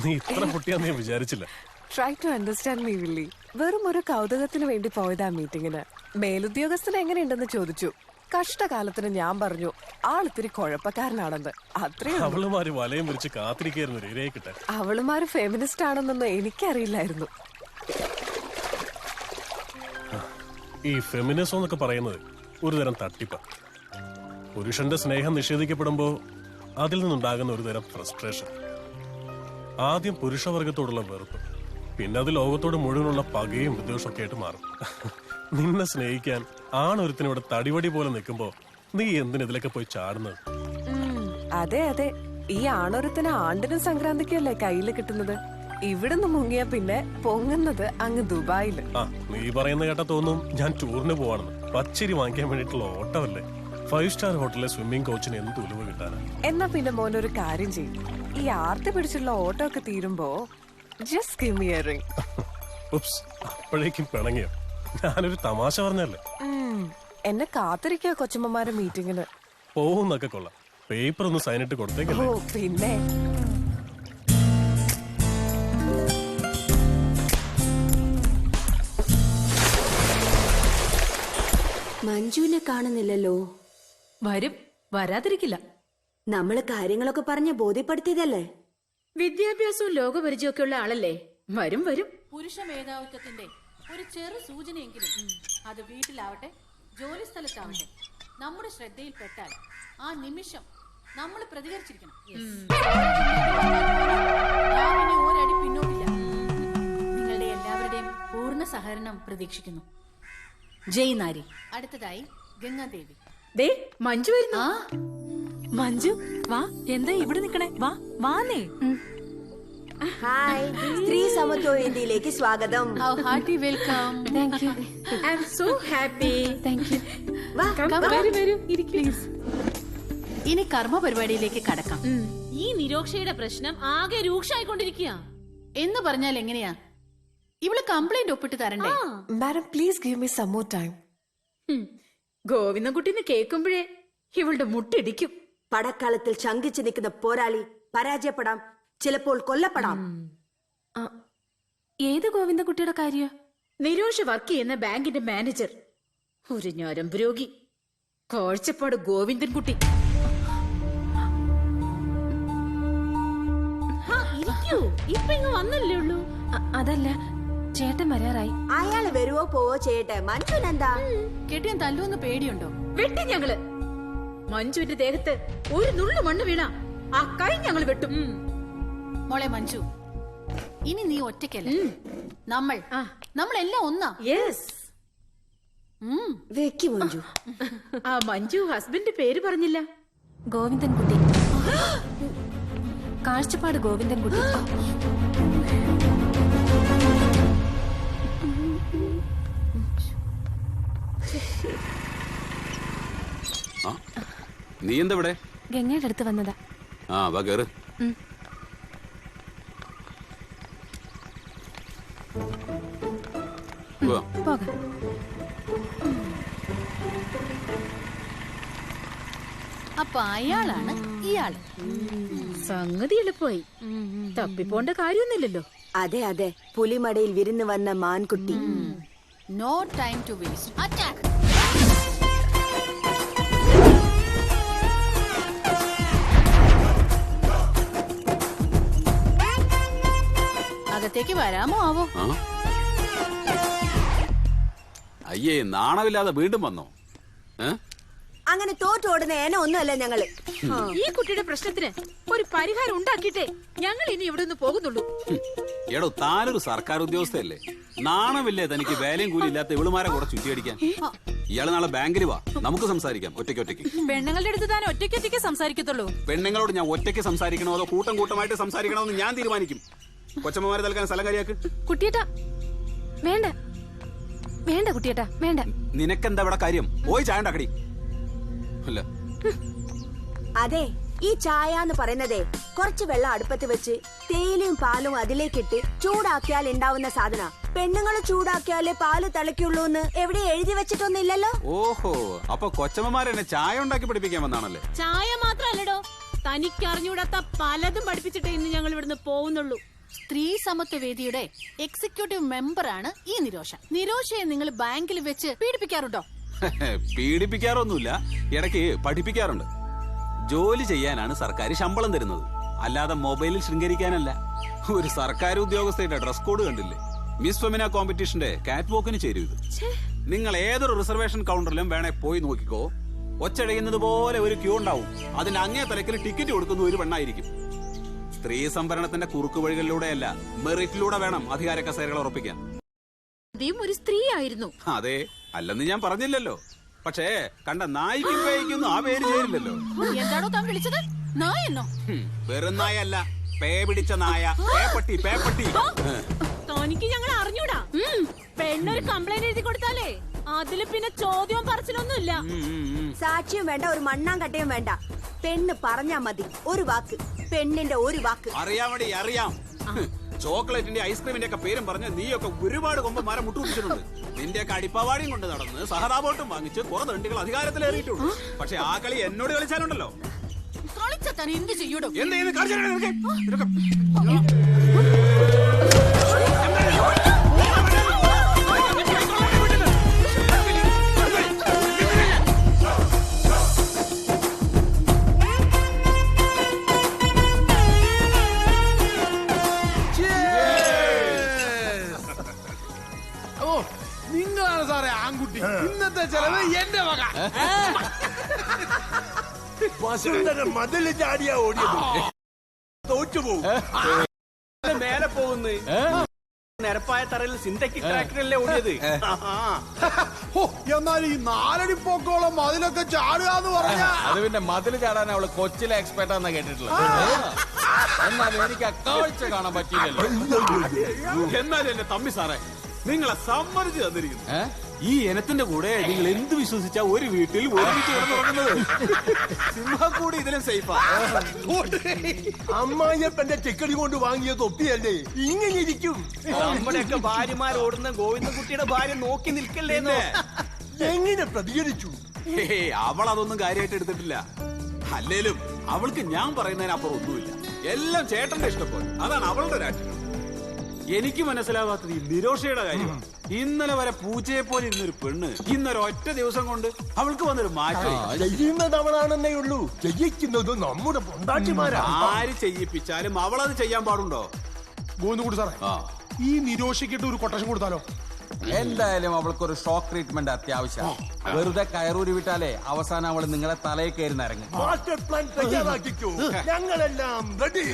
നീ ഇത്ര പൊട്ടിയാന്ന് ഞാൻ വിചാരിച്ചില്ല. Try to understand me Willy. വെറും ഒരു കൗതുകത്തിന് വേണ്ടി പോയതാ മീറ്റിങ്ങിന്. മേലുദ്യോഗസ്ഥന് എങ്ങനെയുണ്ടെന്ന് ചോദിച്ചു. കഷ്ടകാലത്തിന് ഞാൻ പറഞ്ഞു ആളിത്തിരി കുഴപ്പക്കാരനാണെന്ന്. അത്രേ. അവളുമാര് വലയം വിരിച്ച് കാത്തിരിക്കായിരുന്നു ഇരയെ കിട്ടാൻ. അവളുമാര് ഫെമിനിസ്റ്റ് ആണെന്നൊന്നും എനിക്കറിയില്ലായിരുന്നു. ഈ ഫെമിനിസം എന്നൊക്കെ പറയുന്നത് ഒരു തരം തട്ടിപ്പ. പുരുഷന്റെ സ്നേഹം നിഷേധിക്കപ്പെടുമ്പോ അതിൽ നിന്നുണ്ടാകുന്ന ഒരു തരം ഫ്രസ്ട്രേഷൻ. ആദ്യം പുരുഷവർഗത്തോടുള്ള വെറുപ്പ്, പിന്നെ അത് ലോകത്തോട് മുഴുവനുള്ള പകയും വിദ്വേഷമൊക്കെ ആയിട്ട് മാറും. നിന്നെ സ്നേഹിക്കാൻ ആണൊരുത്തിനിവിടെ തടിവടി പോലെ നിൽക്കുമ്പോ നീ എന്തിനെതിലൊക്കെ പോയി ചാടുന്നത്? അതെ അതെ, ഈ ആണൊരുത്തിന് ആണ്ടിനും സംക്രാന്തിക്കല്ലേ കയ്യില് കിട്ടുന്നത്. ഇവിടുന്ന് മുങ്ങിയ പിന്നെ പൊങ്ങുന്നത് അങ്ങ് ദുബായില്. ആ, നീ പറയുന്ന കേട്ടാ തോന്നും ഞാൻ ടൂറിന് പോവാണെന്ന്. പച്ചരി വാങ്ങിക്കാൻ വേണ്ടിയിട്ടുള്ള ഓട്ടമല്ലേ. 5 സ്റ്റാർ ഹോട്ടലിലെ സ്വിമ്മിംഗ് കോച്ചിന് എന്ത് ഉലുവ കിട്ടാനാ? എന്നാ പിന്നെ മോനൊരു കാര്യം ചെയ്യും, ഈ ആർത്തി പിടിച്ചുള്ള ഓട്ടോ ഒക്കെ തീരുമ്പോ just give me a ring. Oops, അപ്പോഴേക്കും പിണങ്ങിയോ? ഞാനൊരു തമാശ പറഞ്ഞല്ലേ. എന്നെ കാത്തിരിക്കുക കൊച്ചമ്മമാരെ മീറ്റിങ്ങിന്. പോകുന്നൊക്കെ കൊള്ളാം, പേപ്പർ ഒന്ന് സൈനിട്ട് കൊടുത്തേക്കല്ലേ. ഓ പിന്നെ. മഞ്ജുവിനെ കാണുന്നില്ലല്ലോ. വരും, വരാതിരിക്കില്ല. നമ്മള് കാര്യങ്ങളൊക്കെ പറഞ്ഞ് ബോധ്യപ്പെടുത്തിയതല്ലേ. വിദ്യാഭ്യാസവും ലോകപരിചയമൊക്കെ ഉള്ള ആളല്ലേ. വരും വരും. പുരുഷ മേധാവിത്വത്തിന്റെ ഒരു ചെറു സൂചനയെങ്കിലും അത് വീട്ടിലാവട്ടെ ജോലി സ്ഥലത്താവട്ടെ നമ്മുടെ ശ്രദ്ധയിൽപ്പെട്ടാൽ ആ നിമിഷം നമ്മൾ പ്രതികരിച്ചിരിക്കണം. ഇനി ഒരടി പിന്നോട്ടില്ല. നിങ്ങളുടെ എല്ലാവരുടെയും പൂർണ്ണ സഹകരണം പ്രതീക്ഷിക്കുന്നു. ജയ് നാരി. അടുത്തതായി ഗംഗാദേവി. ദേ മഞ്ജു വരുന്നു. മഞ്ജു വാ, എന്താ ഇവിടെ നിക്കണേ? വാ വാന്നേ. ഹായ്, സ്ത്രീ സമത്വ വേദിയിലേക്ക് സ്വാഗതം. Hearty welcome. Thank you. I am so happy. Thank you. വരൂ പ്ലീസ്. ഇനി കർമ്മ പരിപാടിയിലേക്ക് കടക്കാം. ഈ നിരോക്ഷയുടെ പ്രശ്നം ആകെ രൂക്ഷമായിക്കൊണ്ടിരിക്കുക. എന്ന് പറഞ്ഞാൽ എങ്ങനെയാ? ഇവള് കംപ്ലൈന്റ് ഒപ്പിട്ട് തരണ്ടേ? Madam please give me some more time. ഗോവിന്ദൻകുട്ടിന്ന് കേൾക്കുമ്പോഴേ ഇവളുടെ മുട്ടിടിക്കും. പടക്കളത്തിൽ ശങ്കിച്ചു നിൽക്കുന്ന പോരാളി പരാജയപ്പെടാം, ചിലപ്പോൾ കൊല്ലപ്പെടാം. ഏത് ഗോവിന്ദൻകുട്ടിയുടെ കാര്യ? നിരോഷ് വർക്ക് ചെയ്യുന്ന ബാങ്കിന്റെ മാനേജർ, ഒരു ഞരമ്പ് രോഗി, കാഴ്ചപ്പാട് ഗോവിന്ദൻകുട്ടി. ഇരിക്കൂ, ഇപ്പൊ ഇങ്ങ് വന്നല്ലേ ഉള്ളൂ. അതല്ല, ചേട്ടൻ വരാറായി. അയാള് വരുവോ പോവോ ചെയ്യട്ടെ. മഞ്ജുനെന്താ? കെട്ടിയാൻ തല്ലുവെന്ന് പേടിയുണ്ടോ? വെട്ടി ഞങ്ങള്. മഞ്ജുവിന്റെ ദേഹത്ത് ഒരു നുള്ളു മണ്ണ് വീണ ആ കൈ ഞങ്ങൾ വെട്ടും. മോളെ മഞ്ജു, ഇനി നീ ഒറ്റയ്ക്കല്ല. നമ്മളെല്ലാം ഒന്നാ. യെസ്. വെക്കി മഞ്ജു. ആ മഞ്ജു ഹസ്ബൻഡ് പേര് പറഞ്ഞില്ല. ഗോവിന്ദൻകുട്ടി. കാഴ്ചപ്പാട് ഗോവിന്ദൻകുട്ടി. നീ എന്താ ഇവിടെ? ഗംഗയുടെ അടുത്ത് വന്നതാ. ആ വാ കേറ്. പോകാം. അപ്പൊ അയാളാണ് ഇയാള്. സംഗതി എളുപ്പമായി. തപ്പിപ്പോണ്ട കാര്യമൊന്നുമില്ലല്ലോ. അതെ അതെ, പുലിമടയിൽ വിരുന്ന് വന്ന മാൻകുട്ടി. No time to waste. Attack. അകത്തേക്ക് വരാമോ ആവോ? അയ്യേ, നാണമില്ലാതെ വീണ്ടും വന്നോ? അങ്ങനെ തോറ്റോടുന്ന ഏന ഒന്നുമല്ല ഞങ്ങള്. ഈ കുട്ടിയുടെ പ്രശ്നത്തിന് ഒരു പരിഹാരം ഉണ്ടാക്കിയിട്ടേ ഞങ്ങൾ ഇനി ഇവിടെ നിന്ന് പോകുന്നുള്ളൂ. എടോ, താനൊരു സർക്കാർ ഉദ്യോഗസ്ഥയല്ലേ? നാണമില്ലേ തനിക്ക് വേലയും കൂലി ഇല്ലാത്ത ഇവളുമാരെ കൂടെ ചുറ്റിയടിക്കാൻ? ഇയാള് നാളെ ബാങ്കിൽ വാ, നമുക്ക് സംസാരിക്കാം ഒറ്റയ്ക്ക്. പെണ്ണുങ്ങളുടെ അടുത്ത് താൻ ഒറ്റയ്ക്ക് സംസാരിക്കത്തുള്ളൂ. പെണ്ണുങ്ങളോട് ഞാൻ ഒറ്റയ്ക്ക് സംസാരിക്കണോ അതോ കൂട്ടമായിട്ട് സംസാരിക്കണോ എന്ന് ഞാൻ തീരുമാനിക്കും. കൊച്ചമ്മമാരെ തൽക്കാൻ സ്ഥലം കാര്യാക്ക്. കുട്ടിയേട്ടാ വേണ്ട, വേണ്ട കുട്ടിയേട്ടാ വേണ്ട. നിനക്കെന്താ ഇവിടെ കാര്യം? പോയി ചായ ഉണ്ടാക്കടി. അല്ല, അതെ, ഈ ചായ എന്ന് പറയുന്നതേ കുറച്ച് വെള്ളം അടുപ്പത്ത് വെച്ച് തേയിലയും പാലും അതിലേക്കിട്ട് ചൂടാക്കിയാൽ ഉണ്ടാവുന്ന സാധന. പെണ്ണുങ്ങളെ ചൂടാക്കിയാലേ പാല് തിളയ്ക്കുള്ളൂ എന്ന് എവിടെ എഴുതി വെച്ചിട്ടൊന്നുമില്ലല്ലോ. ഓഹോ, അപ്പൊ കൊച്ചമ്മമാരെന്നെ ചായ ഉണ്ടാക്കി പഠിപ്പിക്കാൻ വന്നാണല്ലേ? ചായ മാത്രല്ലടോ, തനിക്കറിഞ്ഞൂടാത്ത പലതും പഠിപ്പിച്ചിട്ടേ ഇന്ന് ഞങ്ങൾ ഇവിടുന്ന് പോകുന്നുള്ളൂ. സ്ത്രീ സമത്വ വേദിയുടെ എക്സിക്യൂട്ടീവ് മെമ്പറാണ് ഈ നിരോഷ. നിരോഷയെ നിങ്ങൾ ബാങ്കിൽ വെച്ച് പീഡിപ്പിക്കാറുണ്ടോ? പീഡിപ്പിക്കാറൊന്നുമില്ല, ഇടയ്ക്ക് പഠിപ്പിക്കാറുണ്ട്. ജോലി ചെയ്യാനാണ് സർക്കാർ ശമ്പളം തരുന്നത്, അല്ലാതെ മൊബൈലിൽ ശൃംഗരിക്കാനല്ല. ഒരു സർക്കാർ ഉദ്യോഗസ്ഥയുടെ ഡ്രസ് കോഡ് കണ്ടില്ലേ? മിസ് ഫെമിന കോമ്പറ്റീഷന്റെ കാറ്റ് വോക്കിന് ചേരും ഇത്. നിങ്ങൾ ഏതൊരു റിസർവേഷൻ കൗണ്ടറിലും വേണേ പോയി നോക്കിക്കോ, ഒച്ചടയുന്നത് പോലെ ഒരു ക്യൂ ഉണ്ടാവും. അതിന്റെ അങ്ങേ തലക്കിൽ ടിക്കറ്റ് കൊടുക്കുന്ന ഒരു പെണ്ണായിരിക്കും. സ്ത്രീ സംവരണത്തിന്റെ കുറുക്കു വഴികളിലൂടെയല്ല, മെറിറ്റിലൂടെ വേണം അധികാര കസേരകൾ ഉറപ്പിക്കാൻ. ഒരു സ്ത്രീ ആയിരുന്നു. അതെ, അല്ലെന്ന് ഞാൻ പറഞ്ഞില്ലല്ലോ. പക്ഷേ കണ്ട നായിക്കും പേയ്ക്കൊന്നും ആ പേര് ചേരില്ലല്ലോ. എന്താണോ താൻ വിളിച്ചത്? നായെന്നോ? വെറും നായല്ല, പേ പിടിച്ച നായ. പേപ്പട്ടി, പേപ്പട്ടി. തനിക്ക് ഞങ്ങൾ അറിഞ്ഞൂടാ. പെണ്ണൊരു കംപ്ലൈന്റ് എഴുതി കൊടുത്താലേ അതില് പിന്നെ ചോദ്യവും പറച്ചിലൊന്നുമില്ല. സാക്ഷിയും വേണ്ട, ഒരു മണ്ണാങ്കട്ടയും വേണ്ട. പെണ്ണ് പറഞ്ഞാ മതി, ഒരു വാക്ക്. പെണ്ണിന്റെ ഒരു വാക്ക്. അറിയാമടി, അറിയാം. ചോക്ലേറ്റിന്റെ ഐസ്ക്രീമിന്റെ ഒക്കെ പേരും പറഞ്ഞ് നീയൊക്കെ ഒരുപാട് കൊമ്പന്മാരെ മുട്ടുപിടിച്ചിട്ടുണ്ട്. നിന്റെയൊക്കെ അടിപ്പാവാടിയും കൊണ്ട് നടന്ന് സഹതാപോട്ടും വാങ്ങിച്ച് കുറെ തണ്ടികൾ അധികാരത്തിലേറിയിട്ടുണ്ട്. പക്ഷെ ആ കളി എന്നോട് കളിച്ചാലുണ്ടല്ലോ. കളിച്ചാൻ എന്ത് ചെയ്യൂടോ? എന്ത് ചെയ്യുന്നു? കാണിച്ചു തരാം നിനക്ക്. ഇതൊക്കെ നിങ്ങളാണ് സാറേ ആൺകുട്ടി. ഇന്നത്തെ ചെലവ് എന്റെ വക. വസുന്ധര മതില് ചാടിയാ ഓടിയത്. തോറ്റുപോകും. മേലെ പോകുന്നു. നിരപ്പായ തറയിൽ സിന്തറ്റിക് ട്രാക്ടറല്ലേ ഓടിയത്. എന്നാൽ ഈ 4 അടി പൊക്കോളം മതിലൊക്കെ ചാടുക എന്ന് പറഞ്ഞാ അത് പിന്നെ മതിൽ ചാടാൻ അവള് കൊച്ചിലെ എക്സ്പെർട്ട് ആണെന്നാ കേട്ടിട്ടുള്ളത്. എന്നാലും എനിക്ക് ആ കാഴ്ച കാണാൻ പറ്റിയില്ലല്ലോ. എന്നാലും എന്റെ തമ്മി സാറേ, നിങ്ങളെ സമ്മതിച്ചു തന്നിരിക്കുന്നു. ഈ ഇനത്തിന്റെ കൂടെ നിങ്ങൾ എന്ത് വിശ്വസിച്ചാ ഒരു വീട്ടിൽ ഒരുമിച്ച് കിടന്നുറങ്ങുന്നത്? സിംഹക്കൂടി ഇതിലും സേഫാ. അമ്മായിയപ്പന്റെ ചെക്കടി കൊണ്ട് വാങ്ങിയ തൊപ്പിയല്ലേ ഇങ്ങനെ ഇരിക്കും. നമ്മുടെയൊക്കെ ഭാര്യമാർ ഓടുന്ന ഗോവിന്ദൻകുട്ടിയുടെ ഭാര്യ നോക്കി നിൽക്കല്ലേന്നോ. എങ്ങനെ പ്രതികരിച്ചു? അവൾ അതൊന്നും കാര്യമായിട്ട് എടുത്തിട്ടില്ല. അല്ലേലും അവൾക്ക് ഞാൻ പറയുന്നതിനപ്പുറം ഒന്നുമില്ല. എല്ലാം ചേട്ടന്റെ ഇഷ്ടപ്പോലെ. അതാണ് അവളുടെ രാഷ്ട്രീയം. എനിക്ക് മനസ്സിലാവാത്തത് ഈ നിരോഷയുടെ കാര്യം. ഇന്നലെ വരെ പൂച്ചയെ പോലെ ഇരുന്നൊരു പെണ്ണ് ഇന്നൊരൊറ്റ ദിവസം കൊണ്ട് അവൾക്ക് വന്നൊരു മാറ്റം. ചെയ്യുന്നത് അവളാണെന്നേ ഉള്ളൂ, ചെയ്യിക്കുന്നത് നമ്മുടെ പൊണ്ടാട്ടിമാരാ. ആര് ചെയ്യിപ്പിച്ചാലും അവളത് ചെയ്യാൻ പാടുണ്ടോ? ഗോവിന്ദൻകുട്ടി സാറേ, ഈ നിരോഷിക്കിട്ട് ഒരു കൊട്ടേഷൻ കൊടുത്താലോ? എന്തായാലും അവൾക്കൊരു ഷോക്ക് ട്രീറ്റ്മെന്റ് അത്യാവശ്യം. വെറുതെ കയറൂരി വിട്ടാലേ അവസാനം അവള് നിങ്ങളെ തലയിൽ കയറി നിരങ്ങും. മാസ്റ്റർ പ്ലാൻ തയ്യാറാക്കിക്കോ, ഞങ്ങളെല്ലാം റെഡി.